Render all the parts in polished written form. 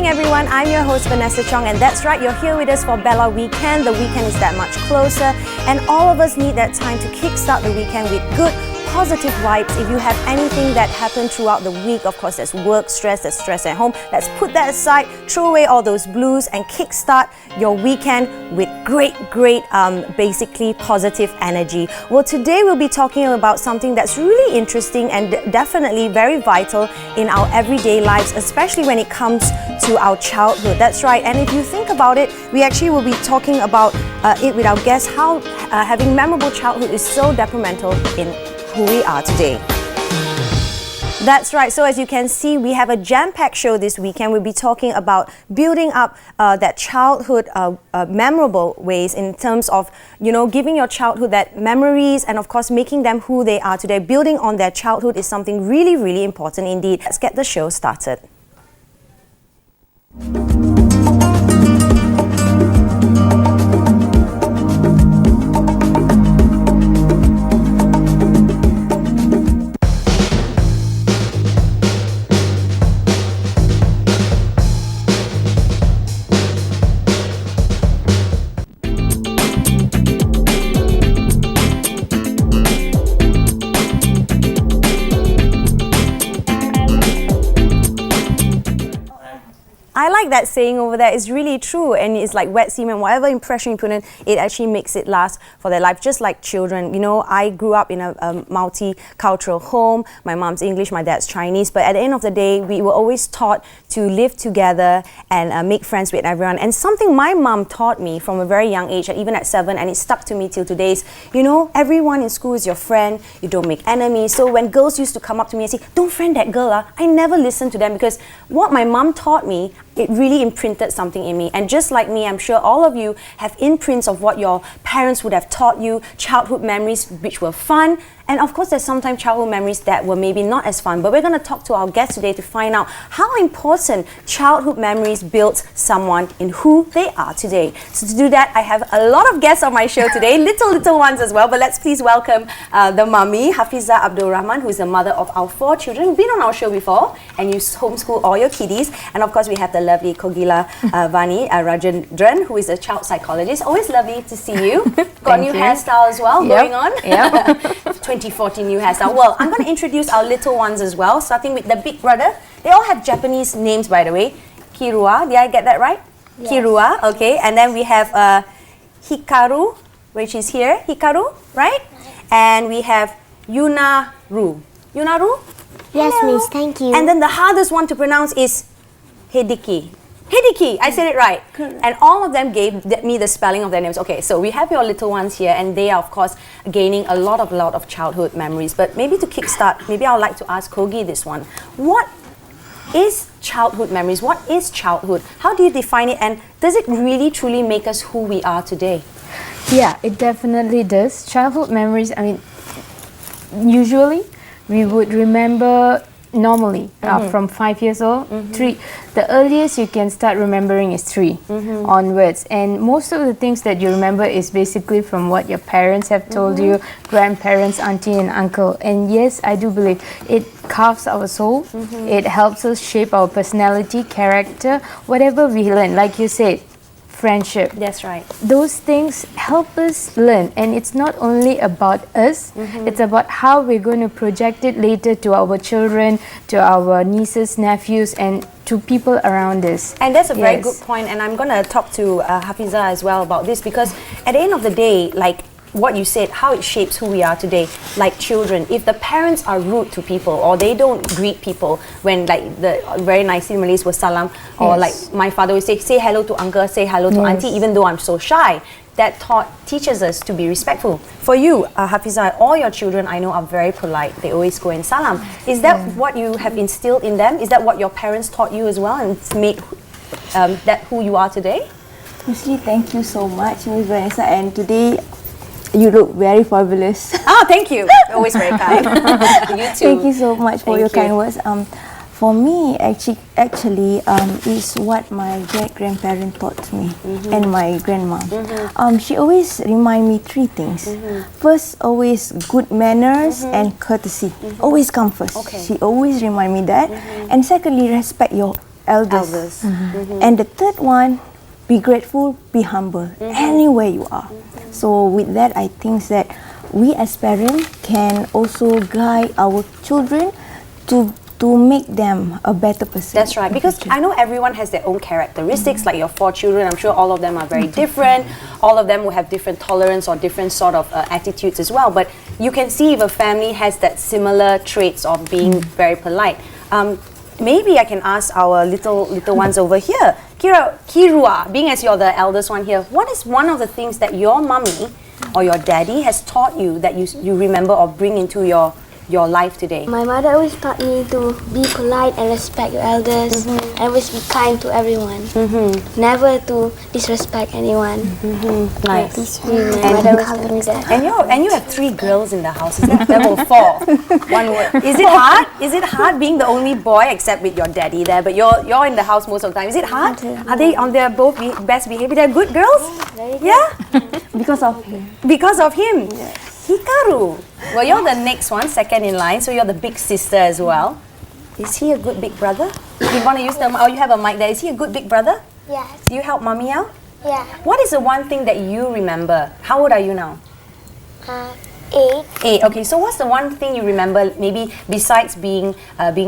everyone, I'm your host Vanessa Chong, and that's right, you're here with us for Bella Weekend. The weekend is that much closer, and all of us need that time to kickstart the weekend with good, positive vibes. If you have anything that happened throughout the week, of course there's work stress, there's stress at home, let's put that aside, throw away all those blues and kickstart your weekend with great, basically positive energy. Well, today we'll be talking about something that's really interesting and definitely very vital in our everyday lives, especially when it comes to our childhood. That's right, and if you think about it, we actually will be talking about it with our guests, how having memorable childhood is so detrimental in who we are today. That's right, so as you can see, we have a jam-packed show this weekend. We'll be talking about building up that childhood memorable ways in terms of, giving your childhood that memories and of course making them who they are today. Building on their childhood is something really, really important indeed. Let's get the show started. I like that saying over there. It's really true, and it's like wet cement. Whatever impression you put in, it actually makes it last for their life. Just like children, I grew up in a multicultural home. My mom's English, my dad's Chinese. But at the end of the day, we were always taught to live together and make friends with everyone. And something my mom taught me from a very young age, even at 7, and it stuck to me till today is, everyone in school is your friend. You don't make enemies. So when girls used to come up to me and say, "Don't friend that girl," I never listened to them, because what my mom taught me, it really imprinted something in me. And just like me, I'm sure all of you have imprints of what your parents would have taught you, childhood memories which were fun. And of course, there's sometimes childhood memories that were maybe not as fun. But we're going to talk to our guests today to find out how important childhood memories built someone in who they are today. So to do that, I have a lot of guests on my show today, little ones as well. But let's please welcome the mummy, Hafiza Abdul Rahman, who is the mother of our 4 children, who've been on our show before, and you homeschool all your kiddies. And of course, we have the lovely Kogila Vani Rajendran, who is a child psychologist. Always lovely to see you. Got a new hairstyle as well going on. Yeah. 2014 new hairstyle. Well, I'm going to introduce our little ones as well, starting with the big brother. They all have Japanese names, by the way. Kirua, did I get that right? Yes. Kirua, okay. And then we have Hikaru, which is here. Hikaru, right? And we have Yunaru. Yunaru? Yes, Hello. miss, thank you. And then the hardest one to pronounce is Hidiki. Hidiki, I said it right. Correct. And all of them gave me the spelling of their names. Okay, so we have your little ones here, and they are, of course, gaining a lot of childhood memories. But maybe to kickstart, maybe I would like to ask Kogi this one. What is childhood memories? What is childhood? How do you define it? And does it really, truly make us who we are today? Yeah, it definitely does. Childhood memories, usually we would remember normally from 5 years old, 3. The earliest you can start remembering is 3 onwards, and most of the things that you remember is basically from what your parents have told you, grandparents, auntie and uncle. And yes, I do believe it carves our soul. It helps us shape our personality, character, whatever we learn. Like you said, friendship. That's right. Those things help us learn, and it's not only about us, it's about how we're going to project it later to our children, to our nieces, nephews, and to people around us. And that's a very good point, and I'm going to talk to Hafiza as well about this, because at the end of the day, like what you said, how it shapes who we are today. Like children, if the parents are rude to people, or they don't greet people when, like, the very nicely Malays were salam, or like my father would say hello to uncle, say hello to auntie, even though I'm so shy. That teaches us to be respectful. For you, Hafiza, all your children I know are very polite. They always go and salam. Is that what you have instilled in them? Is that what your parents taught you as well, and it's made that who you are today? Firstly, thank you so much, Ms. Vanessa, and today you look very fabulous. Oh, thank you. Always very kind. You too. Thank you so much for your kind words. For me, actually, is what my great-grandparent taught me and my grandma. She always remind me 3 things. First, always good manners and courtesy. Always come first. She always remind me that. And secondly, respect your elders. And the third one, be grateful, be humble, anywhere you are. So with that, I think that we as parents can also guide our children to make them a better person. That's right, because I know everyone has their own characteristics, like your 4 children, I'm sure all of them are very different. All of them will have different tolerance or different sort of attitudes as well. But you can see if a family has that similar traits of being very polite. Maybe I can ask our little ones over here. Kirua, being as you're the eldest one here, what is one of the things that your mommy or your daddy has taught you that you remember or bring into your life today? My mother always taught me to be polite and respect your elders, and always be kind to everyone. Never to disrespect anyone. Nice. My mother always taught me that. And you have 3 girls in the house. Is that level 4? One word. Is it hard? Is it hard being the only boy, except with your daddy there? But you're in the house most of the time. Is it hard? Are they on their both best behavior? They're good girls. Yeah. Because of him. Because of him. Yes. Hikaru. Well, you're the next one, second in line, so you're the big sister as well. Is he a good big brother? You want to use the you have a mic there. Is he a good big brother? Yes. Do you help mommy out? Yeah. What is the one thing that you remember? How old are you now? 8. 8. Okay, so what's the one thing you remember, maybe besides being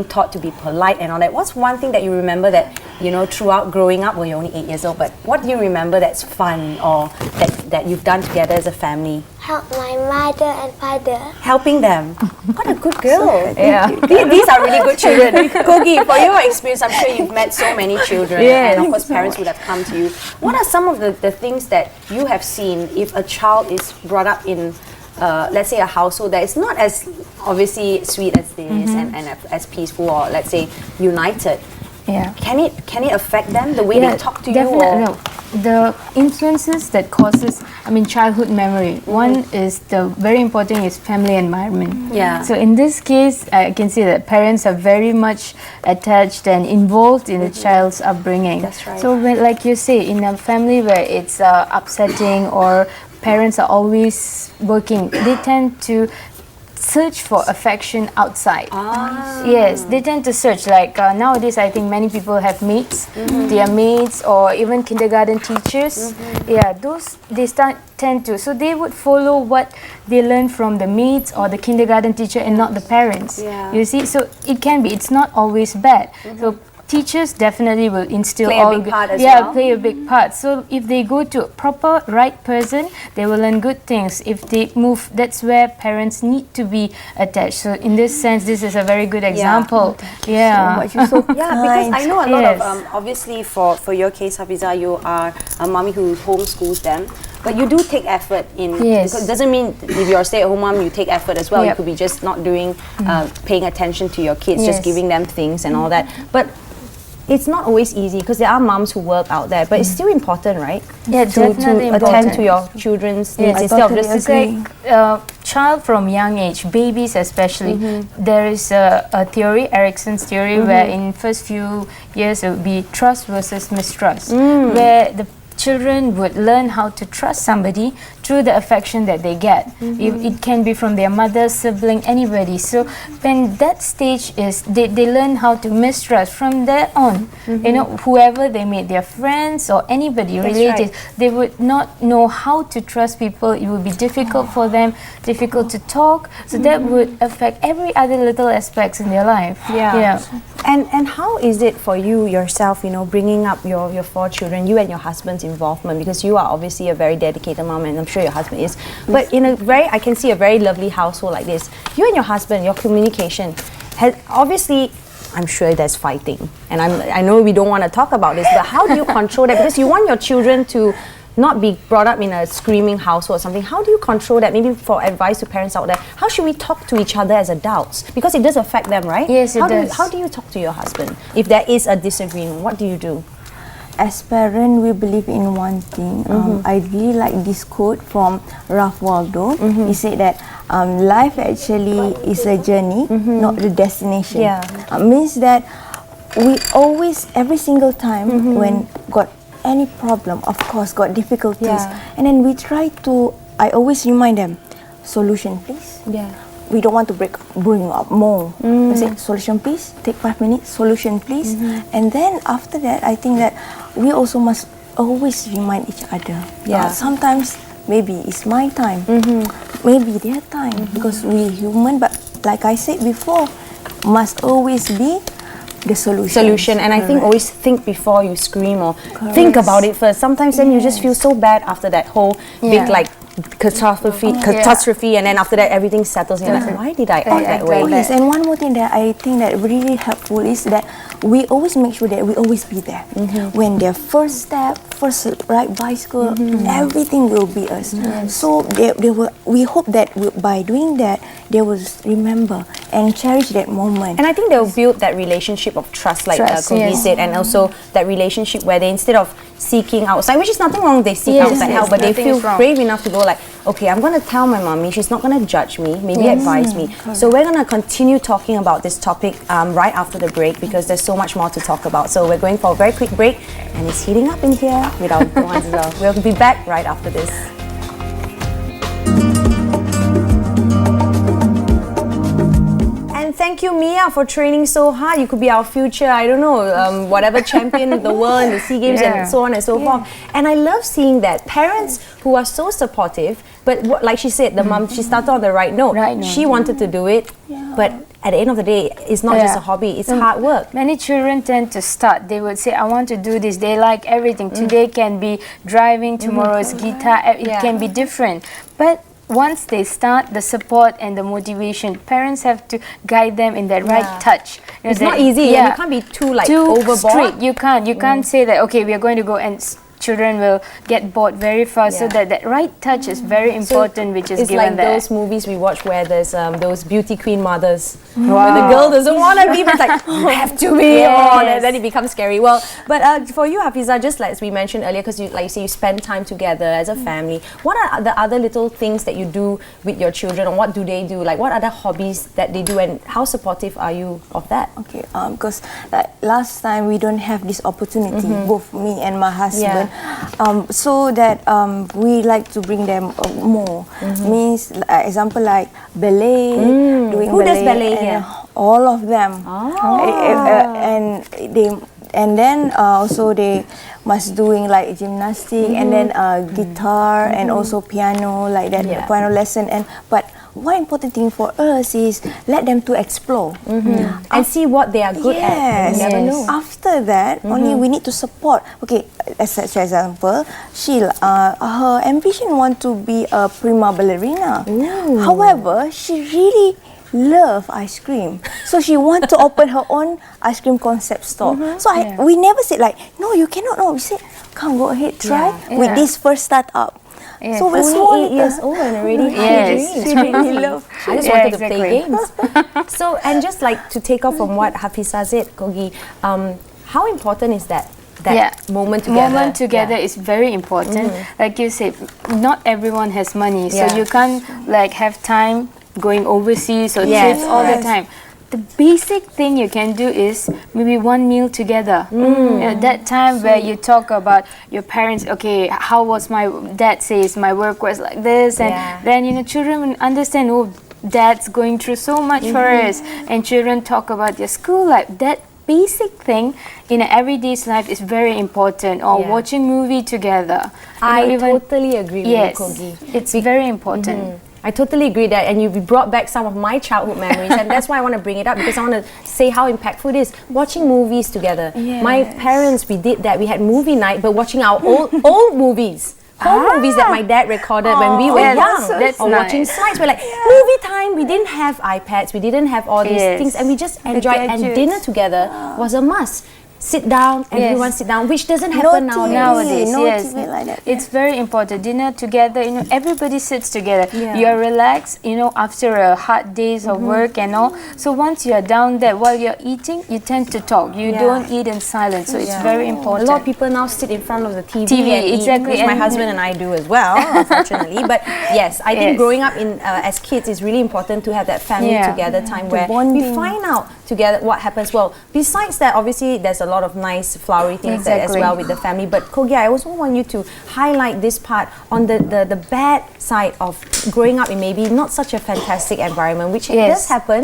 taught to be polite and all that? What's one thing that you remember that, throughout growing up? Well, you're only 8 years old, but what do you remember that's fun or that you've done together as a family? Help my mother and father. Helping them. What a good girl. Yeah. These are really good children. Kogi, for your experience, I'm sure you've met so many children, and of course parents would have come to you. What are some of the things that you have seen if a child is brought up in let's say a household that is not as obviously sweet as this and as peaceful, or let's say united? Yeah. Can it affect them, the way they talk to definitely, you? Or? No. The influences that causes, childhood memory. One is very important is family environment. Yeah. So in this case, I can see that parents are very much attached and involved in the child's upbringing. That's right. So when, like you say, in a family where it's upsetting or parents are always working, they tend to search for affection outside. Yes, they tend to search. Like nowadays, I think many people have mates, their mates, or even kindergarten teachers. Yeah, those they tend to. So they would follow what they learn from the mates or the kindergarten teacher, and not the parents. Yeah. You see, so it can be. It's not always bad. So teachers definitely will instill Play a big part as yeah, well. play a big part. So if they go to a proper right person, they will learn good things. If they move, that's where parents need to be attached. So in this sense, this is a very good example. Yeah. You're so Yeah, because I know a lot Yes. of, obviously for your case, Hafiza, you are a mommy who homeschools them. But you do take effort in. Yes. It doesn't mean if you're a stay-at-home mom, you take effort as well. You Yep. could be just not doing, paying attention to your kids, just Yes. giving them things and all that. But it's not always easy because there are moms who work out there. But it's still important, right? Yeah, to definitely attend important. to your children's needs Yes, instead of just It's like child from young age, babies especially. There is a theory, Erickson's theory, where in first few years it would be trust versus mistrust, where the children would learn how to trust somebody through the affection that they get. It can be from their mother, sibling, anybody. So when that stage is, they learn how to mistrust from there on. Whoever they meet, their friends or anybody, relatives, they would not know how to trust people. It would be difficult for them, difficult to talk. So that would affect every other little aspects in their life. Yeah. And how is it for you yourself, bringing up your 4 children, you and your husband's involvement, because you are obviously a very dedicated mom, and I'm sure your husband is. But in I can see a very lovely household like this. You and your husband, your communication has obviously, I'm sure there's fighting, and I know we don't want to talk about this, but how do you control that? Because you want your children to not be brought up in a screaming household or something. How do you control that? Maybe for advice to parents out there, how should we talk to each other as adults? Because it does affect them, right? Yes, it does. How do you talk to your husband if there is a disagreement? What do you do? As parents, we believe in one thing. I really like this quote from Ralph Waldo. He said that life actually is a journey, not the destination. Yeah. Means that we always, every single time when got any problem, of course, got difficulties, and then we try to, I always remind them, solution please. Yeah. we don't want to bring up more. I say, solution please, take 5 minutes, solution please. And then after that, I think that we also must always remind each other. Sometimes maybe it's my time, maybe their time, because we human, but like I said before, must always be the solution. And I think always think before you scream, or think about it first. Sometimes then you just feel so bad after that whole big like catastrophe, and then after that everything settles. And you're like, why did I act that way? Yes, and one more thing that I think that really helpful is that we always make sure that we always be there. When their first step, first ride bicycle, everything will be us. So they will. We hope that by doing that, they will remember and cherish that moment. And I think they'll build that relationship of trust, like Kogi said, and also that relationship where they, instead of seeking outside, which is nothing wrong, they seek outside help, but they feel brave enough to go like, okay, I'm going to tell my mommy, she's not going to judge me, maybe advise me. So we're going to continue talking about this topic right after the break, because there's so much more to talk about. So we're going for a very quick break, and it's heating up in here with our ones as well. We'll be back right after this. Thank you, Mia, for training so hard. You could be our future, I don't know, whatever champion of the world in the SEA Games and so on and so forth. And I love seeing that parents who are so supportive, but like she said, the mom, she started on the right note. She wanted to do it, but at the end of the day, it's not just a hobby, it's hard work. Many children tend to start. They would say, I want to do this. They like everything. Today can be driving, tomorrow is guitar. It can be different. But once they start, the support and the motivation, parents have to guide them in that right touch. It's not easy. You can't be too overboard. Strict. You can't say that, okay, we are going to go, and children will get bored very fast. So that right touch is very important, which is given there. It's like those movies we watch where there's those beauty queen mothers where the girl doesn't want to be, but it's like, I have to be on, and then it becomes scary. Well, but for you, Hafiza, just like as we mentioned earlier, because you, like you say, you spend time together as a family, what are the other little things that you do with your children, or what do they do? Like, what other hobbies that they do, and how supportive are you of that? Okay, because last time we don't have this opportunity, both me and my husband. So that we like to bring them more. Means, example like ballet. Doing Who does ballet here? All of them. And then also they must doing like gymnastic, and then guitar, and also piano, like that piano lesson. But one important thing for us is let them to explore and see what they are good at. You never know. After that, only we need to support. Okay, as such example, her ambition want to be a prima ballerina. However, she really love ice cream, so she want to open her own ice cream concept store. So we never said like, no, you cannot. No, we said, come, go ahead, try with this first startup. So we're only 8 years old and already she really love. I just wanted to play games. So, and just like to take off from what Hafiza said, Kogi, how important is that moment together? Moment together is very important. Like you said, not everyone has money, so you can't like have time going overseas or trips all the time. The basic thing you can do is maybe one meal together. That time where you talk about your parents, okay, how was my dad says my work was like this, and then children will understand, oh, dad's going through so much for us, and children talk about their school life. That basic thing in an everyday's life is very important. Or watching movie together. I totally agree with you, Kogi. It's very important. I totally agree that, and you brought back some of my childhood memories, and that's why I want to bring it up, because I want to say how impactful it is watching movies together. My parents, we did that. We had movie night, but watching our old movies. Home movies that my dad recorded when we were young, or watching slides. We're like, movie time. We didn't have iPads, we didn't have all these things, and we just enjoyed. And dinner together was a must. Sit down, everyone sit down, which doesn't happen nowadays. TV like that. It's very important. Dinner together, everybody sits together. You are relaxed, after a hard days of work and all. So once you are down there, while you're eating, you tend to talk. You don't eat in silence. So it's very important. A lot of people now sit in front of the TV and exactly, eat, which my husband and I do as well, unfortunately. But yes, I think growing up as kids is really important to have that family together time where we find out together what happens. Well, besides that, obviously there's a lot of nice flowery things there as Exactly. well with the family. But Kogia, I also want you to highlight this part on the bad side of growing up in maybe not such a fantastic environment, which it does Yes. happen.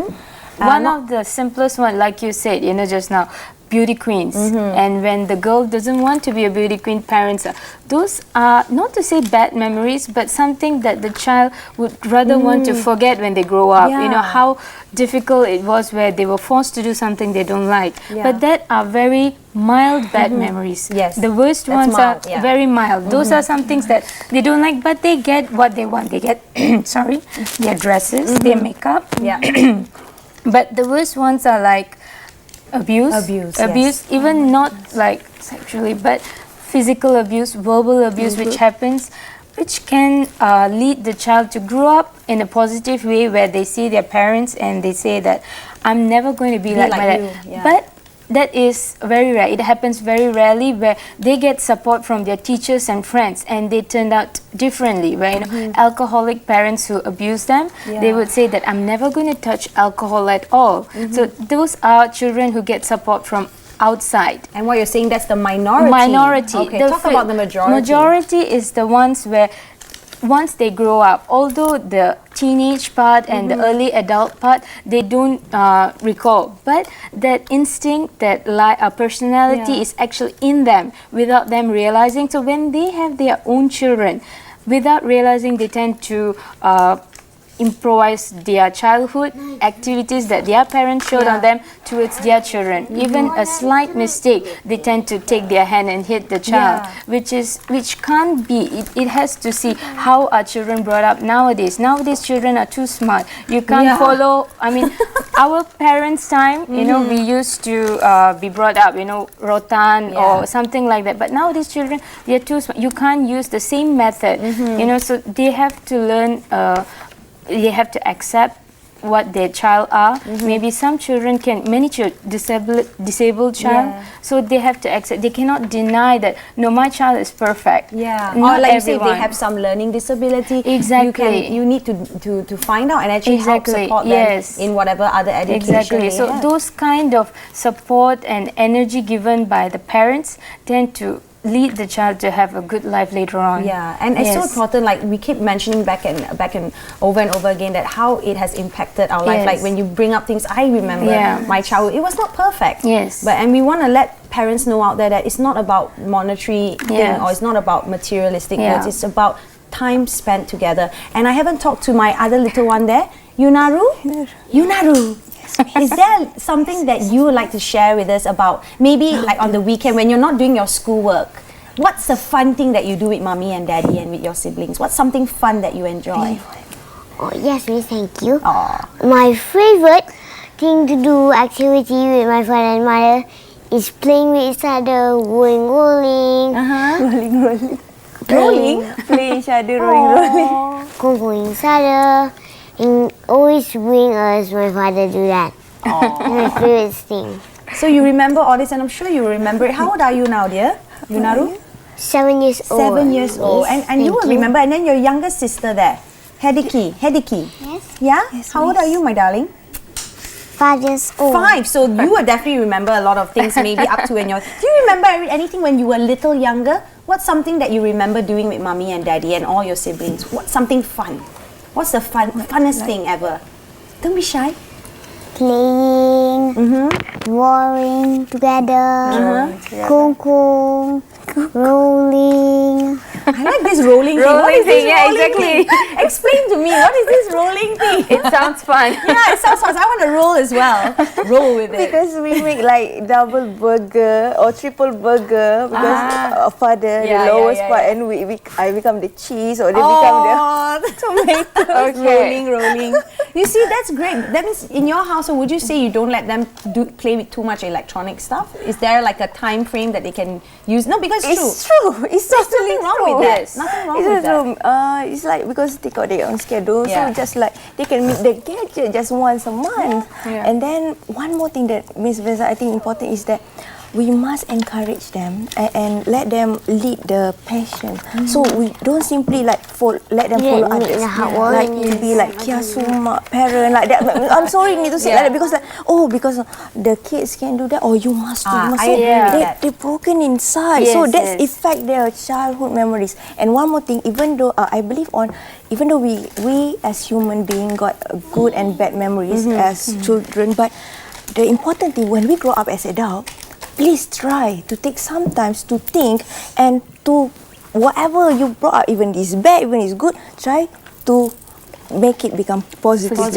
One of the simplest one, like you said, just now, beauty queens. And when the girl doesn't want to be a beauty queen, parents are. Those are not to say bad memories, but something that the child would rather want to forget when they grow up. Yeah. How difficult it was where they were forced to do something they don't like. Yeah. But that are very mild bad memories. Yes. The worst That's ones mild, are yeah. very mild. Those are some things that they don't like, but they get what they want. They get, sorry, their dresses, their makeup. Yeah. But the worst ones are like abuse, Yes. even not like sexually, but physical abuse, verbal abuse, which happens, which can lead the child to grow up in a positive way where they see their parents and they say that I'm never going to be like my dad. you, yeah. But that is very rare. It happens very rarely where they get support from their teachers and friends and they turned out differently. Where alcoholic parents who abuse them, they would say that I'm never going to touch alcohol at all. So those are children who get support from outside. And what you're saying, that's the minority. Minority. Okay, talk about the majority. Majority is the ones where once they grow up, although the teenage part and the early adult part, they don't recall. But that instinct, that personality is actually in them without them realizing. So when they have their own children, without realizing, they tend to improvise their childhood activities that their parents showed on them towards their children. Even a slight mistake, they tend to take their hand and hit the child, which can't be. It has to see how are children brought up nowadays. Nowadays, children are too smart. You can't follow. I mean, our parents' time, we used to be brought up, rotan or something like that. But nowadays, children, they are too smart. You can't use the same method. So they have to learn. They have to accept what their child are. Maybe some children disabled child, so they have to accept. They cannot deny that no, my child is perfect. Yeah, Not or like you say, everyone. they have some learning disability. Exactly. You need to find out and actually help support them Yes. in whatever other education Exactly. they So have. those kind of support and energy given by the parents tend to lead the child to have a good life later on. Yeah, and it's so important. Like we keep mentioning back and over and over again that how it has impacted our life. Yes. Like when you bring up things, I remember my childhood. It was not perfect. Yes. And we want to let parents know out there that it's not about monetary thing or it's not about materialistic goods. It's about time spent together. And I haven't talked to my other little one there, Yunaru. Yunaru. Is there something that you would like to share with us about maybe like on the weekend when you're not doing your schoolwork? What's the fun thing that you do with mommy and daddy and with your siblings? What's something fun that you enjoy? Oh, yes, Miss, thank you. Aw. My favorite thing to do activity with my father and mother is playing with each other, rolling, Rolling? Play each other, rolling. going each other, and always bring us. My father do that. My favorite thing. So you remember all this and I'm sure you remember it. How old are you now, dear? Yunaru? 7 years old. 7 years old. And you will remember. And then your younger sister there, Hediki. Yes. Yeah? How old are you, my darling? 5 years old. 5. So you will definitely remember a lot of things, maybe up to when you're. Do you remember anything when you were a little younger? What's something that you remember doing with mommy and daddy and all your siblings? What's something fun? What's the funnest thing ever? Don't be shy. Playing, warring together, kung, rolling. I like this rolling thing. What Rolling is this thing, yeah, rolling exactly. thing? Explain to me, what is this rolling thing? It sounds fun. Yeah, it sounds fun. I want to roll as well. Roll with it. Because we make like double burger or triple burger because father Yeah, the lowest yeah, part and I become the cheese or they become the tomatoes. Rolling. You see, that's great. That means in your household, would you say you don't let them play with too much electronic stuff? Is there like a time frame that they can use? No, because It's true. It's totally nothing wrong true. with that. Yes. Nothing wrong It's with that. true. It's like because they got their own schedule, Yeah. so just like they can meet the gadget just once a month. Yeah. And then one more thing that Miss Vesa I think important is that we must encourage them and let them lead the passion. So we don't simply like let them follow others. Like to be like kiasuma parent like that. I'm sorry need to say like that because because the kids can do that. You must do. They're broken inside. So that's affect their childhood memories. And one more thing, even though I believe even though we as human beings got good and bad memories as children, but the important thing when we grow up as adults, please try to take some time to think and to whatever you brought up, even it's bad, even it's good, try to make it become positive. I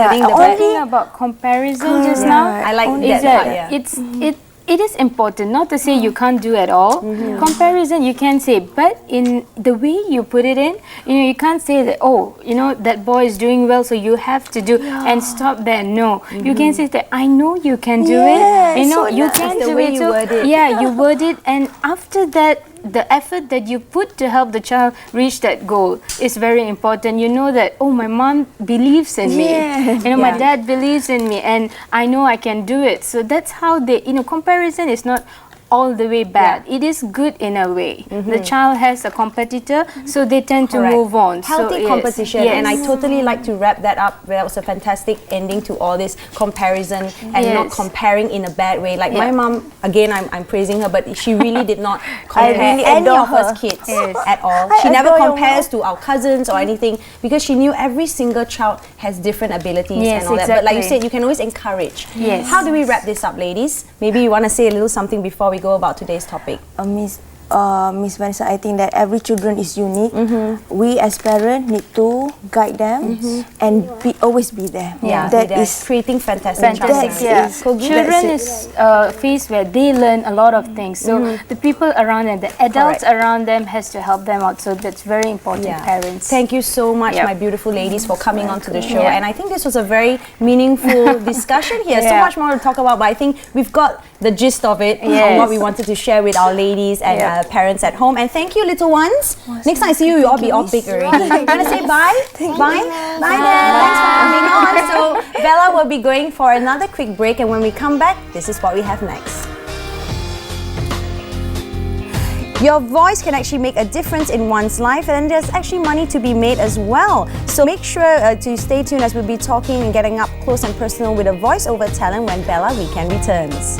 think the thing about comparison just now, I like is that. it is important, not to say you can't do at all. Comparison you can say, but in the way you put it in, you can't say that, that boy is doing well, so you have to do and stop there. No, you can say that I know you can do it. You can do it too. You word it, and after that, the effort that you put to help the child reach that goal is very important. You know that, my mom believes in me. My dad believes in me, and I know I can do it. So that's how comparison is not all the way bad. It is good in a way. The child has a competitor, so they tend to move on. Healthy competition, and I totally like to wrap that up. That was a fantastic ending to all this comparison and not comparing in a bad way. Like my mom, again, I'm praising her, but she really did not compare any of us kids at all. She never compares to our cousins or anything because she knew every single child has different abilities and all that. But like you said, you can always encourage. How do we wrap this up, ladies? Maybe you want to say a little something before we go about today's topic. Miss Vanessa, I think that every children is unique. We as parents need to guide them and always be there. That is creating fantastic children is a phase where they learn a lot of things. So the people around them, the adults around them, has to help them out. So that's very important. Parents. Thank you so much, my beautiful ladies, for coming onto the show. And I think this was a very meaningful discussion here. So much more to talk about, but I think we've got the gist of it on what we wanted to share with our ladies and parents at home. And thank you, little ones. Next time I see you, you'll all be all big already. You want to say bye? Bye, Dad. Thanks for coming on. So Bella will be going for another quick break, and when we come back, this is what we have next. Your voice can actually make a difference in one's life, and there's actually money to be made as well. So make sure to stay tuned as we'll be talking and getting up close and personal with a voiceover talent when Bella Weekend returns.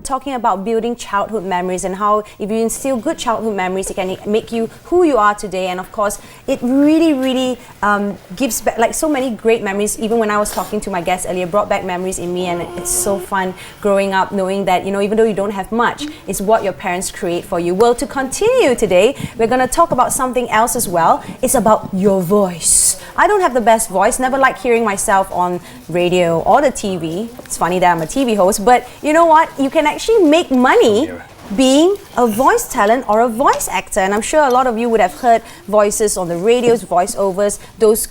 Talking about building childhood memories and how if you instill good childhood memories, it can make you who you are today. And of course, it really gives back like so many great memories. Even when I was talking to my guest earlier, brought back memories in me, and it's so fun growing up knowing that, even though you don't have much, it's what your parents create for you. Well, to continue today, we're going to talk about something else as well. It's about your voice. I don't have the best voice, never like hearing myself on radio or the TV. It's funny that I'm a TV host, but you know what? You can actually make money being a voice talent or a voice actor. And I'm sure a lot of you would have heard voices on the radios, voiceovers, those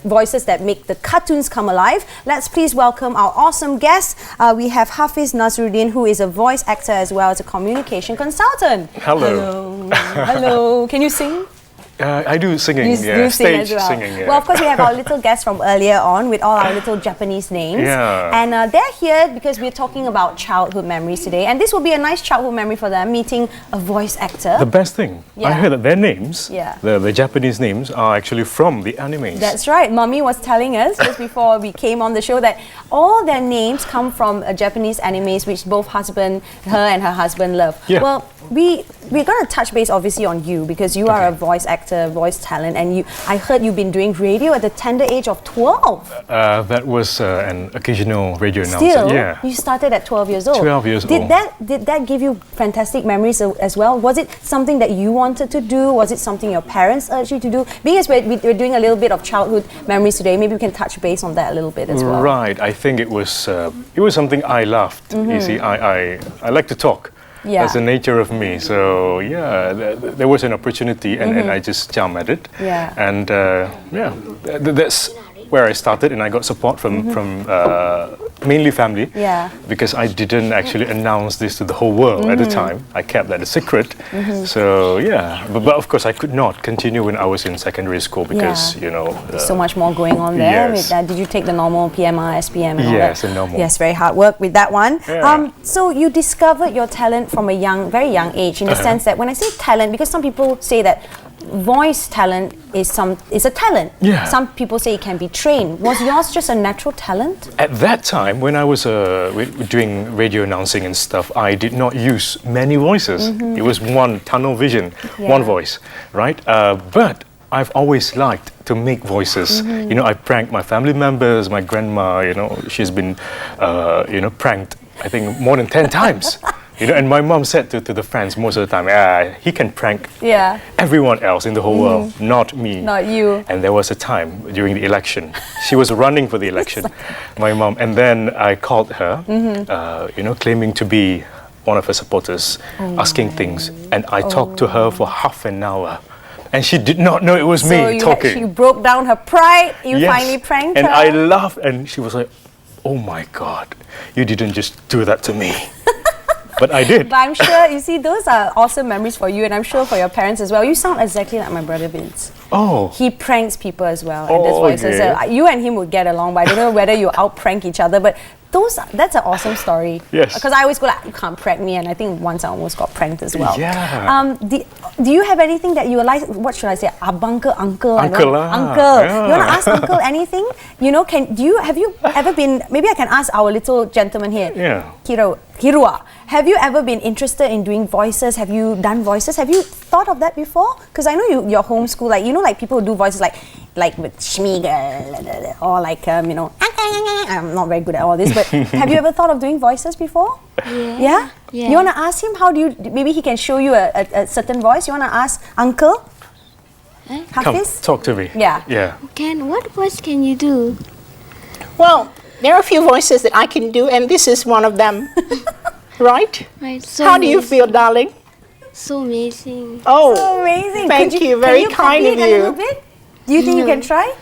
voices that make the cartoons come alive. Let's please welcome our awesome guest. We have Hafiz Nazruddin, who is a voice actor as well as a communication consultant. Hello. Hello. Can you sing? I do singing, stage singing. Well, of course, we have our little guests from earlier on with all our little Japanese names. And they're here because we're talking about childhood memories today. And this will be a nice childhood memory for them, meeting a voice actor. The best thing, I heard that their names, the Japanese names, are actually from the animes. That's right. Mommy was telling us just before we came on the show that all their names come from Japanese animes, which both her and her husband love. Well, we're going to touch base obviously on you because you are a voice actor, voice talent, and I heard you've been doing radio at the tender age of 12. That was an occasional radio announcer. Still, you started at 12 years old. 12 years old. old. Did that give you fantastic memories as well? Was it something that you wanted to do? Was it something your parents urged you to do? Because we're doing a little bit of childhood memories today, maybe we can touch base on that a little bit as well. Right. I think it was something I loved. You see, I like to talk. Yeah. That's the nature of me. So yeah, there was an opportunity, and I just jumped at it. Yeah. And yeah, that's where I started, and I got support from mainly family. Yeah. Because I didn't actually announce this to the whole world at the time. I kept that a secret. So yeah, but of course I could not continue when I was in secondary school because you know there's so much more going on there. Yes. With that, did you take the normal PMR, SPM, and all that? Yes, the normal. Yes, very hard work with that one. Yeah. So you discovered your talent from a very young age, in the sense that when I say talent, because some people say that voice talent is a talent. Yeah. Some people say it can be trained. Was yours just a natural talent? At that time, when I was doing radio announcing and stuff, I did not use many voices. It was one tunnel vision, one voice, right? But I've always liked to make voices. You know, I pranked my family members, my grandma, you know, she's been, pranked, I think, more than 10 times. You know, and my mom said to the friends most of the time, he can prank everyone else in the whole world, not me. Not you. And there was a time during the election, she was running for the election, my mom, and then I called her, claiming to be one of her supporters, asking things, and I talked to her for half an hour. And she did not know it was me talking. You broke down her pride, you finally pranked her. her. And I laughed, and she was like, oh my God, you didn't just do that to me. But I did. But I'm sure, you see, those are awesome memories for you, and I'm sure for your parents as well. You sound exactly like my brother Vince. Oh. He pranks people as well. And that's why you and him would get along, but I don't know whether you out-prank each other, but that's an awesome story. Yes. Because I always go like, you can't prank me, and I think once I almost got pranked as well. Yeah. Do you have anything that you like, what should I say, uncle? Uncle lah. Uncle. Yeah. You want to ask uncle anything? You know, have you ever been, maybe I can ask our little gentleman here. Yeah. Hirua, have you ever been interested in doing voices? Have you done voices? Have you thought of that before? Because I know you're homeschooled, like, you know, like people who do voices like with Schmiegel, or like, I'm not very good at all this, but have you ever thought of doing voices before? Yeah. You want to ask him, maybe he can show you a certain voice? You want to ask Uncle? Come, Hafiz? talk to me. Yeah. Ken, what voice can you do? Well, there are a few voices that I can do, and this is one of them. Right? Right. So How do you feel, darling? So amazing. Oh, So amazing. Thank you. Very can you kind copy of it a little you. bit? Do you think you can try?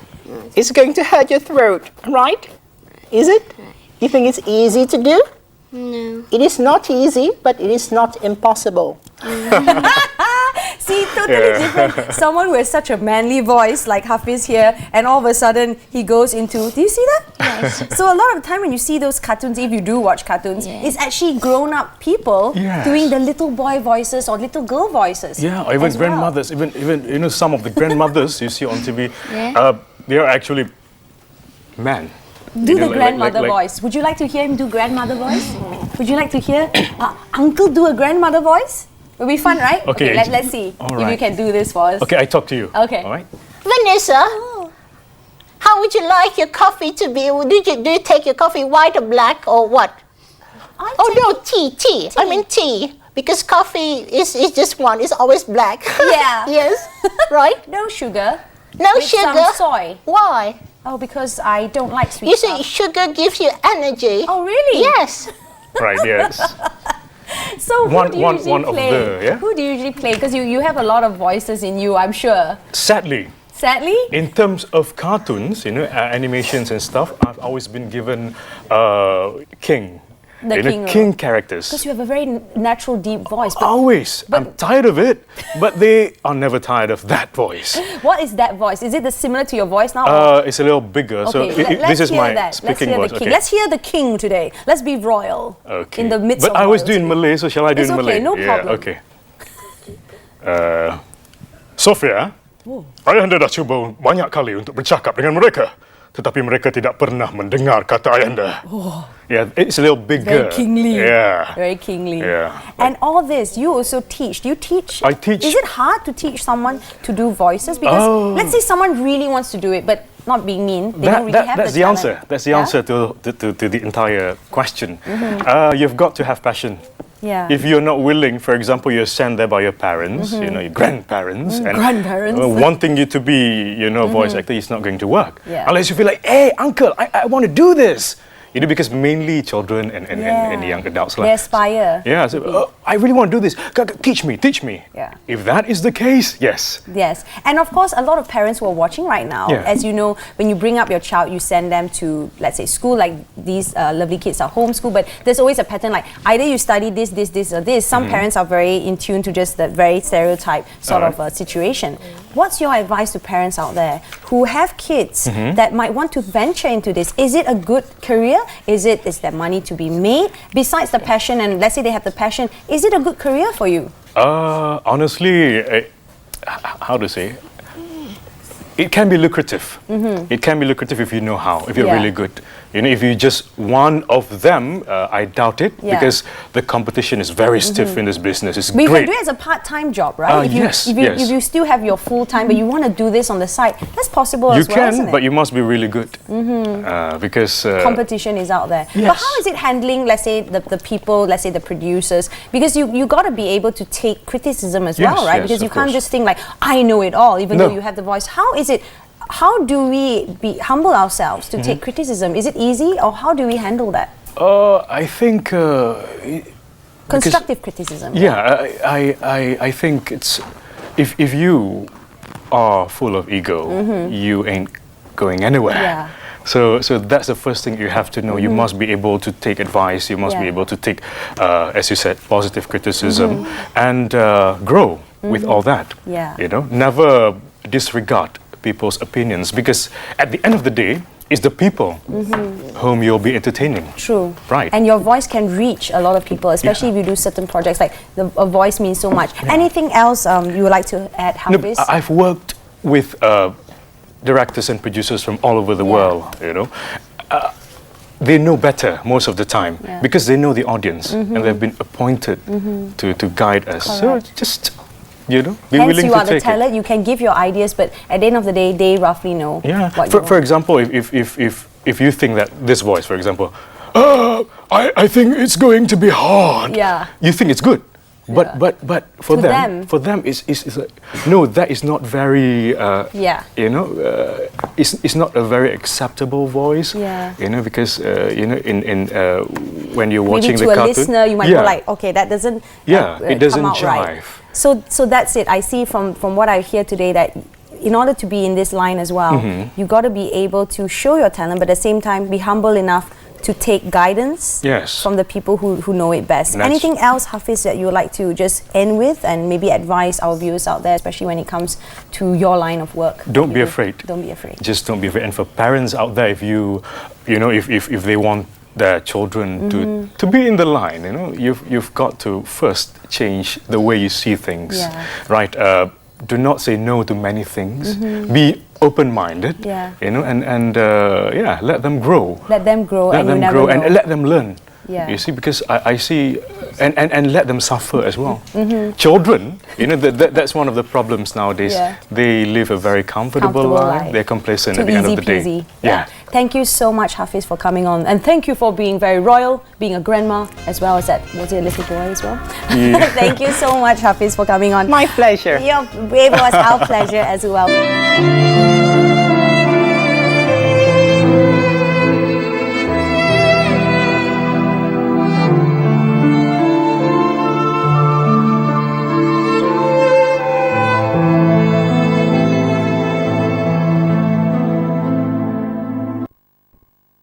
It's going to hurt your throat, right? Is it? You think it's easy to do? No. It is not easy, but it is not impossible. See, totally different. Someone who has such a manly voice like Hafiz here, and all of a sudden he goes into, do you see that? Yes. So a lot of the time when you see those cartoons, if you do watch cartoons, it's actually grown-up people doing the little boy voices or little girl voices. Yeah, or even grandmothers, even you know, some of the grandmothers you see on TV, they are actually men. Do the grandmother voice. Would you like to hear him do grandmother voice? Would you like to hear Uncle do a grandmother voice? It'll be fun, right? Okay. Let's see if you can do this for us. Okay, I talk to you. Okay. All right. Vanessa, how would you like your coffee to be? Do you take your coffee white or black or what? Tea. I mean tea. Because coffee is just one. It's always black. Yeah. Yes. Right? No sugar. No with sugar. Some soy. Why? Oh, because I don't like sweet You stuff. see, sugar gives you energy. Oh, really? Yes. Right, yes. So who do you usually one of play? the, Who do you usually play? Because you have a lot of voices in you, I'm sure. Sadly, in terms of cartoons, you know, animations and stuff, I've always been given king. King characters. Because you have a very natural, deep voice. But Always. I'm tired of it, but they are never tired of that voice. what is that voice? Is it similar to your voice now? It's a little bigger, so Okay, this is my let's speaking hear voice. the king. Okay. Let's hear the king today. Let's be royal. Okay. In the midst but of I was doing royalty. Malay, so shall I do It's in okay, Malay? no problem. Okay. Sophia, ayahanda dah cuba banyak kali untuk bercakap dengan mereka, tetapi mereka tidak pernah mendengar kata ayahanda. Yeah, it's a little bigger. Very kingly. Yeah. Very kingly. Yeah. And all this, you also teach. Do you teach? I teach. Is it hard to teach someone to do voices? Because let's say someone really wants to do it, but not being mean, they don't really have that's the the answer. talent. That's the answer to the entire question. You've got to have passion. Yeah. If you're not willing, for example, you're sent there by your parents, you know, your grandparents, and grandparents. Wanting you to be, you know, a voice actor is not going to work. Yeah. Unless you feel like, hey, uncle, I want to do this. You know, because mainly children and young adults They aspire. Yeah, so, I really want to do this. Teach me, teach me. Yeah. If that is the case, yes. Yes, and of course, a lot of parents who are watching right now, Yeah. as you know, when you bring up your child, you send them to, let's say, school, like these lovely kids are homeschooled, but there's always a pattern, like either you study this, or this. Some parents are very in tune to just that very stereotype sort of situation. What's your advice to parents out there who have kids that might want to venture into this? Is it a good career? Is there money to be made? Besides the passion, and let's say they have the passion, is it a good career for you? Honestly, how to say? It can be lucrative. It can be lucrative if you know how, if you're really good. You know, if you're just one of them, I doubt it, because the competition is very stiff in this business. It's But you great. can do it as a part-time job, right? Yes, if you still have your full-time, but you want to do this on the side, that's possible as well, isn't it? But you must be really good. Because... competition is out there. Yes. But how is it handling, let's say, the people, let's say the producers? Because you got to be able to take criticism as well, right? Yes, Because you of can't course. just think like, I know it all, even No. though you have the voice. How do we humble ourselves to take criticism? Is it easy, or how do we handle that? I think... Constructive criticism. Yeah, I think it's... If you are full of ego, you ain't going anywhere. Yeah. So that's the first thing you have to know. You must be able to take advice. You must be able to take, as you said, positive criticism and grow with all that. Yeah. You know, never disregard people's opinions, because at the end of the day, it's the people whom you'll be entertaining. True. Right. And your voice can reach a lot of people, especially if you do certain projects. Like a voice means so much. Anything else you would like to add, No, Hafiz? I've worked with directors and producers from all over the world, you know. They know better most of the time because they know the audience and they've been appointed to guide us. Correct. So just, you know, be Hence, willing you to are the take talent. You can give your ideas, but at the end of the day, they roughly know it. Yeah. what you For example, if you think that this voice, for example, I think it's going to be hard. Yeah. You think it's good. But for To them it's like, no, that is not very you know, it's not a very acceptable voice. Yeah. You know, because you know, in when you're watching maybe to the a cartoon, listener, you might go like, okay, that doesn't it doesn't come out jive. right. So that's it. I see from what I hear today that in order to be in this line as well, you got to be able to show your talent, but at the same time be humble enough to take guidance from the people who know it best. Anything else, Hafiz, that you would like to just end with and maybe advise our viewers out there, especially when it comes to your line of work? Don't be afraid. Don't be afraid. Just don't be afraid. And for parents out there, if you know, if they want their children to be in the line, you know, you've got to first change the way you see things, right? Do not say no to many things. Be open-minded, you know, and let them grow. Let them grow, let and them you never grow, know. and let them learn. Yeah. You see, because I see, and let them suffer as well. Children, you know, that's one of the problems nowadays. Yeah. They live a very comfortable life. They're complacent at the end of the day. Peasy. Yeah. Thank you so much, Hafiz, for coming on, and thank you for being very royal, being a grandma, as well as that. Was it a little boy as well? Yeah. Thank you so much, Hafiz, for coming on. My pleasure. Yeah, it was our pleasure as well.